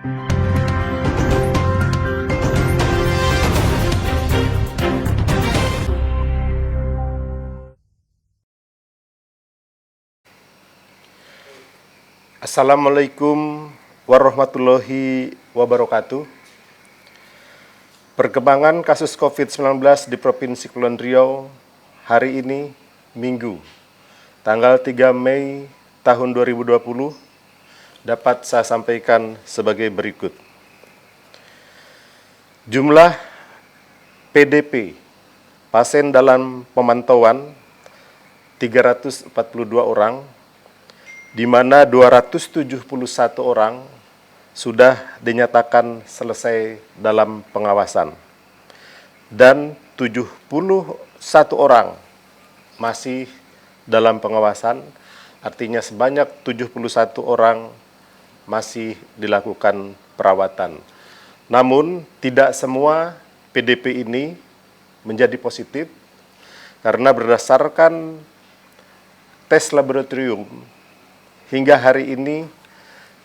Assalamualaikum warahmatullahi wabarakatuh. Perkembangan kasus COVID-19 di Provinsi Kepulauan Riau hari ini, Minggu, tanggal 3 Mei tahun 2020, dapat saya sampaikan sebagai berikut. Jumlah PDP, pasien dalam pemantauan 342 orang, di mana 271 orang sudah dinyatakan selesai dalam pengawasan dan 71 orang masih dalam pengawasan, artinya sebanyak 71 orang masih dilakukan perawatan. Namun tidak semua PDP ini menjadi positif karena berdasarkan tes laboratorium hingga hari ini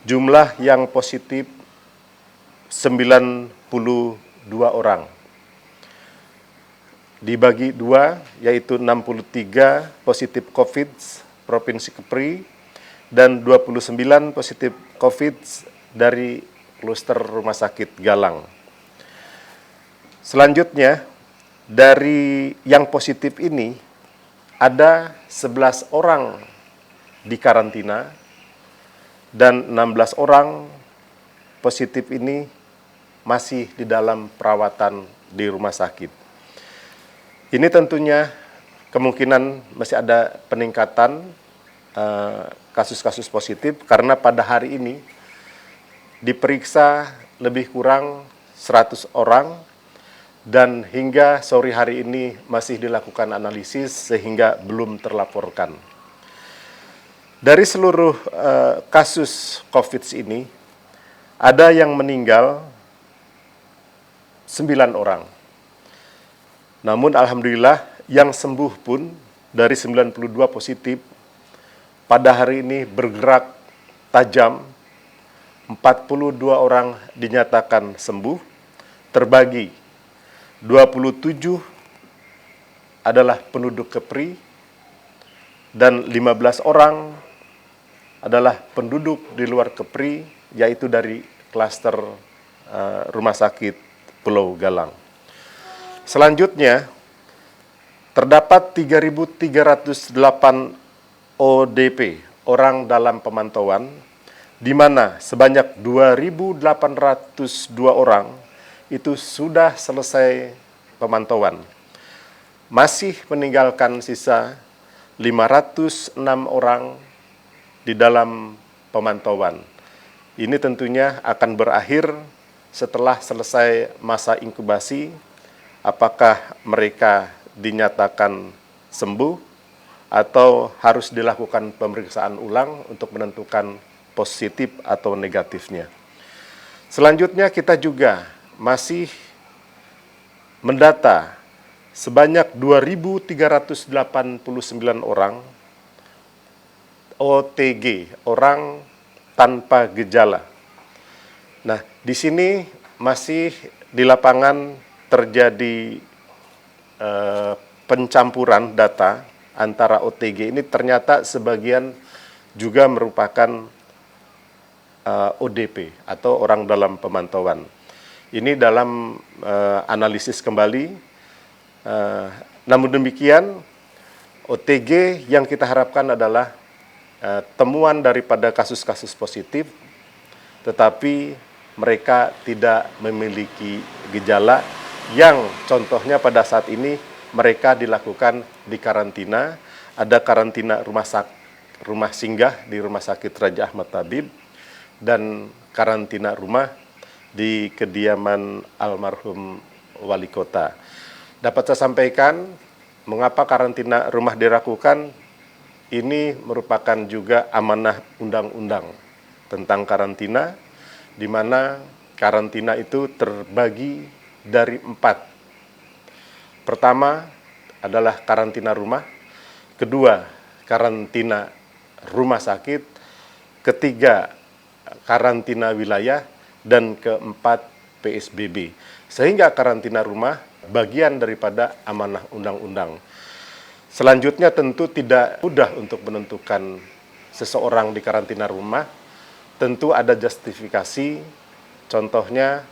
jumlah yang positif 92 orang. Dibagi dua, yaitu 63 positif COVID Provinsi Kepri dan 29 positif COVID dari kluster Rumah Sakit Galang. Selanjutnya, dari yang positif ini ada 11 orang di karantina dan 16 orang positif ini masih di dalam perawatan di rumah sakit. Ini tentunya kemungkinan masih ada peningkatan kasus-kasus positif karena pada hari ini diperiksa lebih kurang 100 orang dan hingga sore hari ini masih dilakukan analisis sehingga belum terlaporkan. Dari seluruh kasus COVID ini, ada yang meninggal 9 orang. Namun alhamdulillah yang sembuh pun dari 92 positif, pada hari ini bergerak tajam, 42 orang dinyatakan sembuh, terbagi 27 adalah penduduk Kepri, dan 15 orang adalah penduduk di luar Kepri, yaitu dari klaster Rumah Sakit Pulau Galang. Selanjutnya, terdapat 3.308 ODP, orang dalam pemantauan, di mana sebanyak 2.802 orang itu sudah selesai pemantauan. Masih meninggalkan sisa 506 orang di dalam pemantauan. Ini tentunya akan berakhir setelah selesai masa inkubasi, apakah mereka dinyatakan sembuh atau harus dilakukan pemeriksaan ulang untuk menentukan positif atau negatifnya. Selanjutnya kita juga masih mendata sebanyak 2.389 orang OTG, orang tanpa gejala. Nah, di sini masih di lapangan terjadi pencampuran data antara OTG ini, ternyata sebagian juga merupakan ODP atau orang dalam pemantauan. Ini dalam analisis kembali, namun demikian OTG yang kita harapkan adalah temuan daripada kasus-kasus positif, tetapi mereka tidak memiliki gejala yang contohnya pada saat ini mereka dilakukan di karantina, ada karantina rumah singgah di Rumah Sakit Raja Ahmad Tabib dan karantina rumah di kediaman almarhum wali kota. Dapat saya sampaikan mengapa karantina rumah dilakukan. Ini merupakan juga amanah undang-undang tentang karantina, di mana karantina itu terbagi dari 4. Pertama adalah karantina rumah, kedua karantina rumah sakit, ketiga karantina wilayah, dan keempat PSBB. Sehingga karantina rumah bagian daripada amanah undang-undang. Selanjutnya tentu tidak mudah untuk menentukan seseorang di karantina rumah. Tentu ada justifikasi, contohnya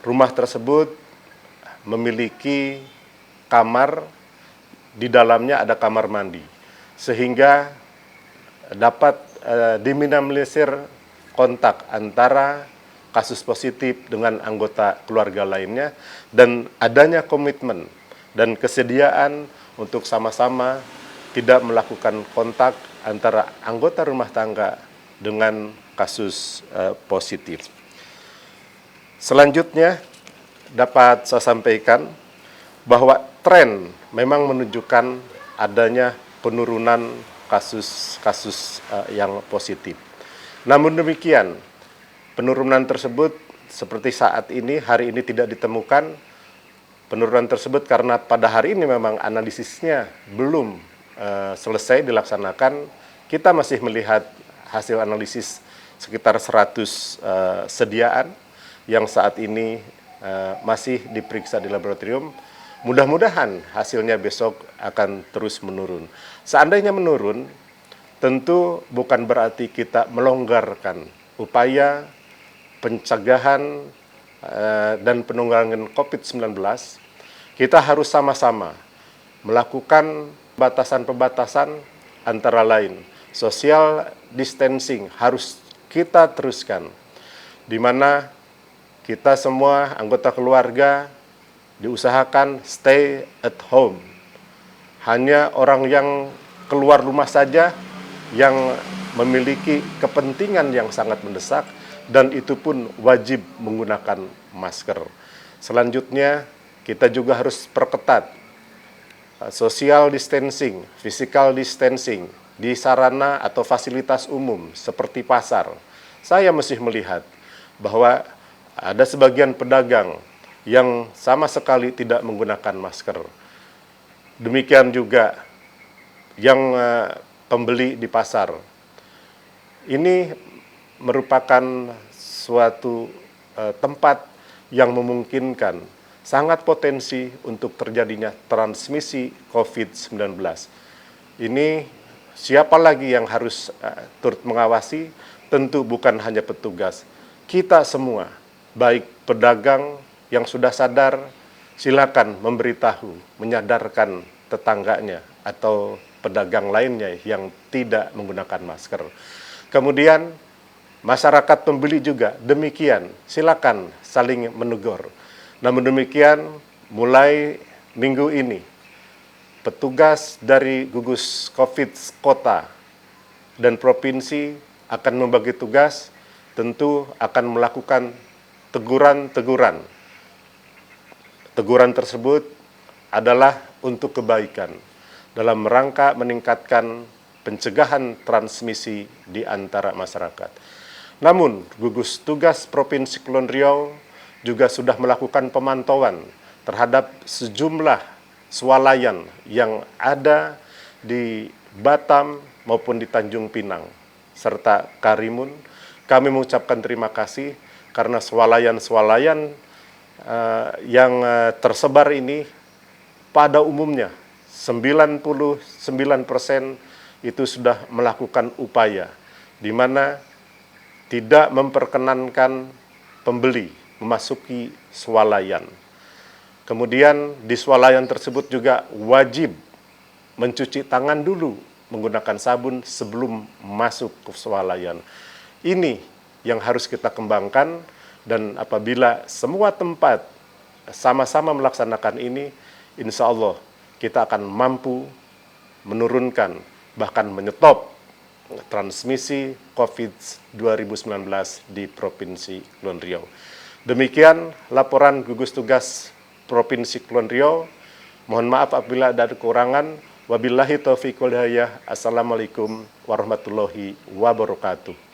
rumah tersebut memiliki kamar, di dalamnya ada kamar mandi, sehingga dapat diminimalisir kontak antara kasus positif dengan anggota keluarga lainnya, dan adanya komitmen dan kesediaan untuk sama-sama tidak melakukan kontak antara anggota rumah tangga dengan kasus positif. Selanjutnya dapat saya sampaikan bahwa tren memang menunjukkan adanya penurunan kasus-kasus yang positif. Namun demikian, penurunan tersebut seperti saat ini, hari ini tidak ditemukan. Penurunan tersebut karena pada hari ini memang analisisnya belum selesai dilaksanakan. Kita masih melihat hasil analisis sekitar 100 sediaan yang saat ini masih diperiksa di laboratorium. Mudah-mudahan hasilnya besok akan terus menurun. Seandainya menurun, tentu bukan berarti kita melonggarkan upaya pencegahan dan penanggulangan COVID-19. Kita harus sama-sama melakukan batasan-pembatasan, antara lain social distancing harus kita teruskan, di mana kita semua anggota keluarga diusahakan stay at home. Hanya orang yang keluar rumah saja yang memiliki kepentingan yang sangat mendesak, dan itu pun wajib menggunakan masker. Selanjutnya, kita juga harus perketat social distancing, physical distancing di sarana atau fasilitas umum seperti pasar. Saya masih melihat bahwa ada sebagian pedagang yang sama sekali tidak menggunakan masker. Demikian juga yang pembeli di pasar. Ini merupakan suatu tempat yang memungkinkan sangat potensi untuk terjadinya transmisi COVID-19. Ini siapa lagi yang harus turut mengawasi? Tentu bukan hanya petugas. Kita semua, baik pedagang yang sudah sadar, silakan memberitahu, menyadarkan tetangganya atau pedagang lainnya yang tidak menggunakan masker. Kemudian masyarakat pembeli juga demikian, silakan saling menegur. Namun demikian, mulai minggu ini, petugas dari gugus COVID kota dan provinsi akan membagi tugas, tentu akan melakukan teguran-teguran. Teguran tersebut adalah untuk kebaikan, dalam rangka meningkatkan pencegahan transmisi di antara masyarakat. Namun, gugus tugas Provinsi Kepulauan Riau juga sudah melakukan pemantauan terhadap sejumlah swalayan yang ada di Batam maupun di Tanjung Pinang, serta Karimun. Kami mengucapkan terima kasih karena swalayan-swalayan yang tersebar ini pada umumnya 99% itu sudah melakukan upaya, di mana tidak memperkenankan pembeli memasuki swalayan. Kemudian di swalayan tersebut juga wajib mencuci tangan dulu menggunakan sabun sebelum masuk ke swalayan. Ini yang harus kita kembangkan, dan apabila semua tempat sama-sama melaksanakan ini, insya Allah kita akan mampu menurunkan, bahkan menyetop transmisi COVID 2019 di Provinsi Kepulauan Riau. Demikian laporan gugus tugas Provinsi Kepulauan Riau. Mohon maaf apabila ada kekurangan. Wabillahi taufiq wal hidayah. Assalamualaikum warahmatullahi wabarakatuh.